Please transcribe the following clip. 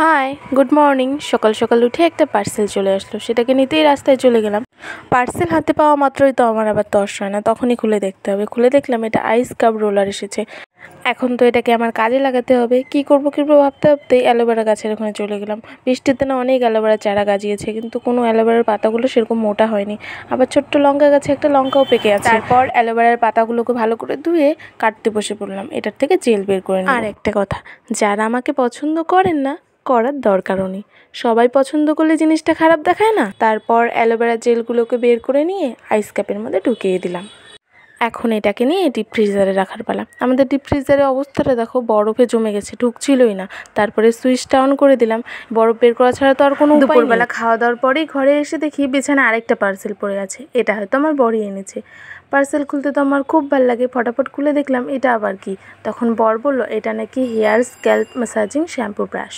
High, good morning. সকাল সকাল উঠে একটা পার্সেল চলে আসলো, সেটাকে নিতেই রাস্তায় চলে গেলাম। পার্সেল হাতে পাওয়া মাত্রই তো আমার আবার তর্স হয় না, তখনই খুলে দেখতে হবে। খুলে দেখলাম এটা আইস কাপ রোলার এসেছে। এখন তো এটাকে আমার কাজে লাগাতে হবে। কি করব ভাবতে ভাবতেই অ্যালোভেরা গাছের ওখানে চলে গেলাম। বৃষ্টিতে না অনেক অ্যালোভেরা চারা গাজিয়েছে, কিন্তু কোনো অ্যালোভেরার পাতাগুলো সেরকম মোটা হয়নি। আবার ছোট্ট লঙ্কা গাছে একটা লঙ্কাও পেকে আছে। তারপর অ্যালোভেরার পাতাগুলোকে ভালো করে ধুয়ে কাটতে বসে পড়লাম। এটার থেকে জেল বের করে নিই। আর একটা কথা, যারা আমাকে পছন্দ করেন না, করার দরকারও নেই। সবাই পছন্দ করলে জিনিসটা খারাপ দেখায় না। তারপর অ্যালোভেরা জেলগুলোকে বের করে নিয়ে আইস কাপের মধ্যে ঢুকিয়ে দিলাম। এখন এটাকে নিয়ে ডিপ ফ্রিজারে রাখার পালা। আমাদের ডিপ ফ্রিজারের অবস্থাটা দেখো, বরফে জমে গেছে, ঢুকছিলই না। তারপরে সুইচটা অন করে দিলাম। বরফ বের করা ছাড়া তো আর কোনো উপায় নেই। দুপুরবেলা খাওয়া দাওয়ার পরেই ঘরে এসে দেখি বিছানায় আরেকটা পার্সেল পড়ে আছে। এটা হয়তো আমার বরই এনেছে। পার্সেল খুলতে তো আমার খুব ভালো লাগে, ফটাফট খুলে দেখলাম এটা আবার কি। তখন বর বলল এটা নাকি হেয়ার স্ক্যাল্প ম্যাসাজিং শ্যাম্পু ব্রাশ।